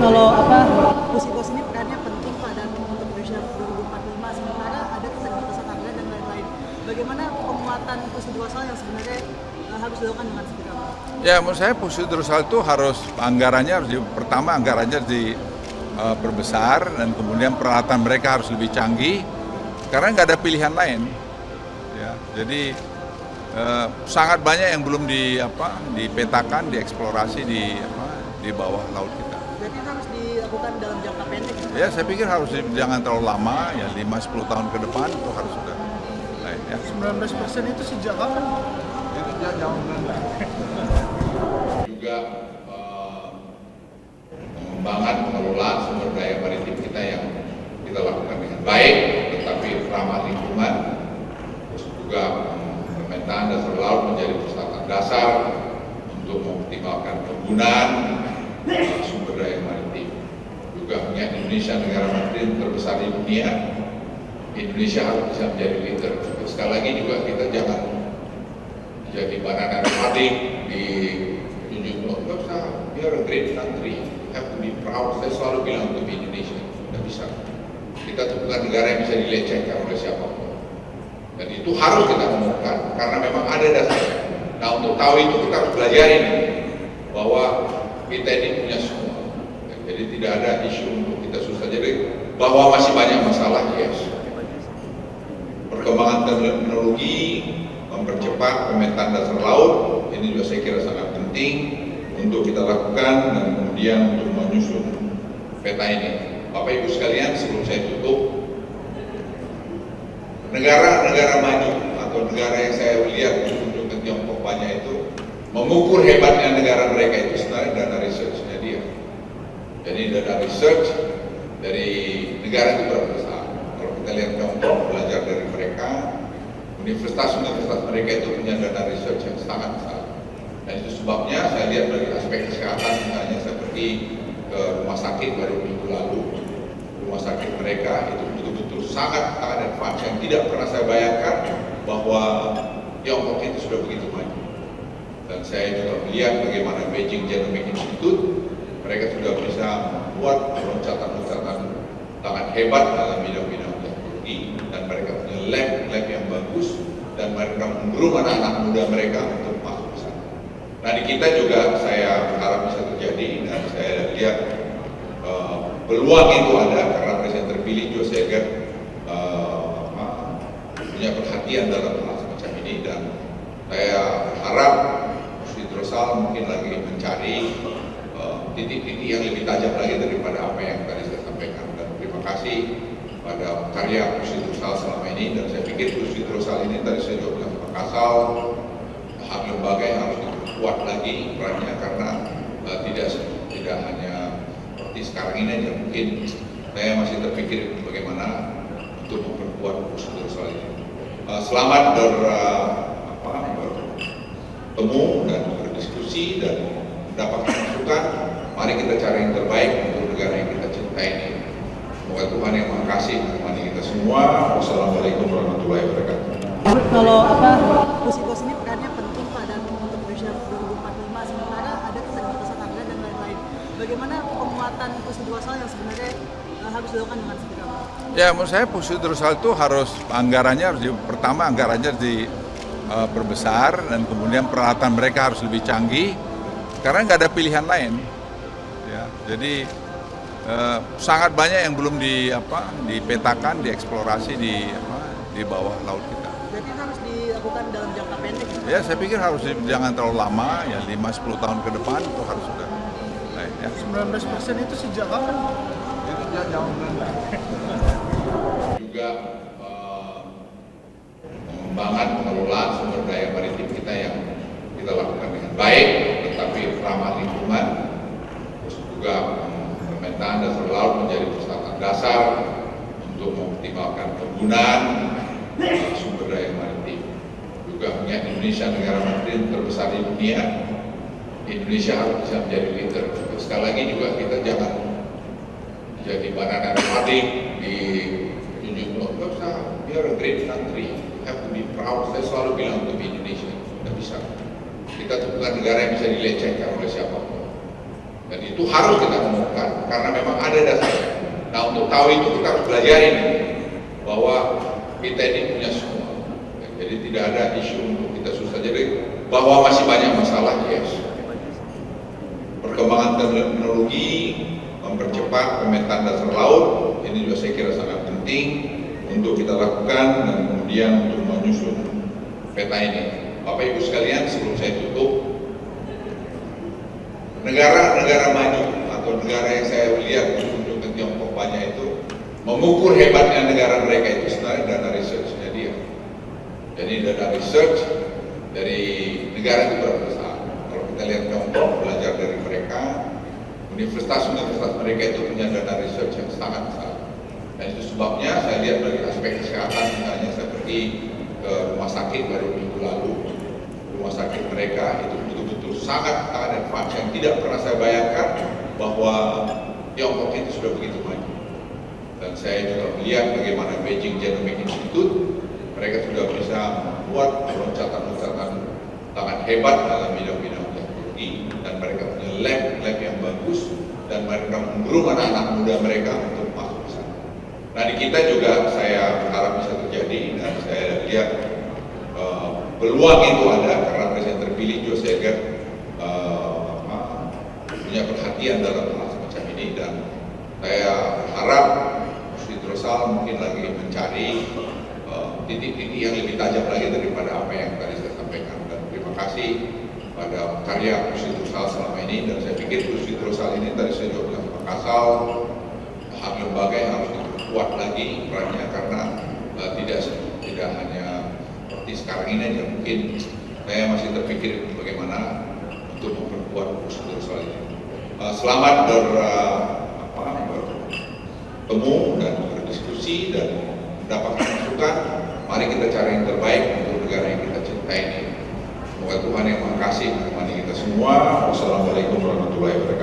Kalau Pusikos ini perannya penting Pak dan untuk Indonesia 2045 sementara ada keterbatasan anggaran dan lain-lain. Bagaimana penguatan Pusidrosal yang sebenarnya harus dilakukan dengan segera? Ya, menurut saya Pusidrosal itu pertama anggarannya diperbesar dan kemudian peralatan mereka harus lebih canggih karena nggak ada pilihan lain. Ya, jadi sangat banyak yang belum dipetakan, dieksplorasi di bawah laut kita. Berarti itu harus dilakukan dalam jangka pendek? Ya, saya pikir jangan terlalu lama, ya 5-10 tahun ke depan itu harus sudah. Ya. 19% itu sejak kapan? Itu jauh juga pengembangan pengelolaan sumber daya maritim kita yang kita lakukan dengan baik, tetapi ramah lingkungan, terus juga pemetaan dasar laut menjadi persyaratan dasar untuk mengoptimalkan penggunaan sumber daya maritim. Juga mengingat Indonesia negara maritim terbesar di dunia, Indonesia harus bisa menjadi leader. Sekali lagi juga kita jangan jadi banana republic di junjung nggak usah. We are a great country, we have to be proud. Saya selalu bilang untuk Indonesia, nggak bisa. Kita tuh bukan negara yang bisa dilecehkan oleh siapapun. Dan itu harus kita ngomongkan karena memang ada dasarnya. Nah, untuk tahu itu kita harus belajarin bahwa kita ini punya semua. Jadi tidak ada isu untuk kita susah. Jadi bahwa masih banyak masalah, yes. Perkembangan teknologi mempercepat pemetaan dasar laut, ini juga saya kira sangat penting untuk kita lakukan dan kemudian untuk menyusun peta ini. Bapak Ibu sekalian, sebelum saya tutup, negara-negara maju atau negara yang saya lihat untuk ke Tiongkok banyak itu mengukur hebatnya negara mereka itu sebenarnya dana research-nya dia. Jadi dana research dari negara itu berapa besar. Kalau kita lihat Tiongkok, belajar dari mereka, universitas-universitas mereka itu punya dana research yang sangat besar. Dan itu sebabnya saya lihat dari aspek kesehatan, misalnya saya pergi ke rumah sakit baru minggu lalu, rumah sakit mereka itu betul-betul sangat advance yang tidak pernah saya bayangkan bahwa Tiongkok itu sudah begitu maju. Dan saya juga melihat bagaimana Beijing Genomic Institute, mereka sudah bisa membuat loncatan-loncatan sangat hebat dalam bidang-bidang teknologi, dan mereka punya lab yang bagus, dan mereka mendorong anak-anak muda mereka untuk masuk ke sana. Nah, di kita juga saya berharap bisa terjadi, dan saya lihat peluang itu ada karena presiden terpilih Jose Edgar punya perhatian dalam hal semacam ini, dan saya harap Pusidrosal mungkin lagi mencari titik-titik yang lebih tajam lagi daripada apa yang tadi saya sampaikan. Dan terima kasih pada karya Pusidrosal selama ini, dan saya pikir Pusidrosal ini tadi saya juga bilang Pakasal hak lembaga yang harus diperkuat lagi perannya karena tidak hanya seperti sekarang ini aja, mungkin saya masih terpikir bagaimana untuk memperkuat Pusidrosal ini. Selamat bertemu dan berdiskusi dan mendapatkan masukan. Mari kita cari yang terbaik untuk negara yang kita cintai ini. Semoga Tuhan yang Maha Kasih menemani kita semua. Wassalamualaikum warahmatullahi wabarakatuh. Kalau Pusikos ini perannya penting Pak dan untuk Indonesia 2045 sementara ada keterbatasan anggaran dan lain-lain. Bagaimana penguatan Pusidrosal yang sebenarnya harus dilakukan dengan segera? Ya, menurut saya Pusidrosal itu anggarannya diperbesar dan kemudian peralatan mereka harus lebih canggih karena nggak ada pilihan lain. Ya, jadi sangat banyak yang belum dipetakan, dieksplorasi di bawah laut kita. Berarti itu harus dilakukan dalam jangka pendek? Ya, saya pikir jangan terlalu lama, ya 5-10 tahun ke depan itu harus sudah. Ya. 19% itu sejak kapan? Itu jauh juga pengembangan pengelolaan sumber daya maritim kita yang kita lakukan dengan baik, tetapi ramah lingkungan, terus juga pemetaan dasar laut menjadi persyaratan dasar untuk mengoptimalkan penggunaan sumber daya maritim. Juga mengingat Indonesia negara maritim terbesar di dunia, Indonesia harus bisa menjadi leader. Sekali lagi juga kita jangan jadi banana republic di junjung nggak usah. We are a great country, we have to be proud. Saya selalu bilang untuk Indonesia, nggak bisa. Kita tuh bukan negara yang bisa dilecehkan oleh siapapun. Dan itu harus kita ngomongkan karena tahu itu kita harus belajarin bahwa kita ini punya semua. Jadi tidak ada isu untuk kita susah. Jadi bahwa masih banyak masalah, yes. Perkembangan teknologi mempercepat pemetaan dasar laut, ini juga saya kira sangat penting untuk kita lakukan dan kemudian untuk menyusun peta ini. Bapak Ibu sekalian, sebelum saya tutup, negara-negara maju atau negara yang saya lihat untuk Tiongkok banyak itu mengukur hebatnya negara mereka itu sebenarnya dana research-nya dia. Jadi dana research dari negara itu berbesar. Kalau kita lihat Tiongkok, belajar dari mereka, universitas-universitas mereka itu punya dana research yang sangat besar. Dan itu sebabnya saya lihat dari aspek kesehatan, misalnya saya pergi ke rumah sakit baru minggu lalu, rumah sakit mereka itu betul-betul sangat advance yang tidak pernah saya bayangkan bahwa Tiongkok itu sudah begitu maju. Dan saya juga melihat bagaimana Beijing Genomic Institute, mereka sudah bisa membuat loncatan-loncatan sangat hebat dalam bidang-bidang teknologi, dan mereka punya lab yang bagus, dan mereka menggroom anak-anak muda mereka untuk masuk ke sana. Nah, di kita juga saya harap bisa terjadi, dan saya lihat peluang itu ada karena presiden terpilih Joe Seger punya perhatian dalam hal semacam ini, dan saya harap Rosal mungkin lagi mencari titik-titik yang lebih tajam lagi daripada apa yang tadi saya sampaikan. Dan terima kasih pada karya Pusat Rosal selama ini, dan saya pikir Pusat Rosal ini tadi saya juga bilang Pak Kasal, hak lembaga yang harus diperkuat lagi perannya, karena tidak hanya seperti sekarang ini aja, mungkin saya masih terpikir bagaimana untuk memperkuat Pusat Rosal ini. Selamat bertemu dan berdiskusi dan mendapatkan masukan. Mari kita cari yang terbaik untuk negara yang kita cintai ini. Semoga Tuhan yang Maha Kasih menemani kita semua. Wassalamualaikum warahmatullahi wabarakatuh.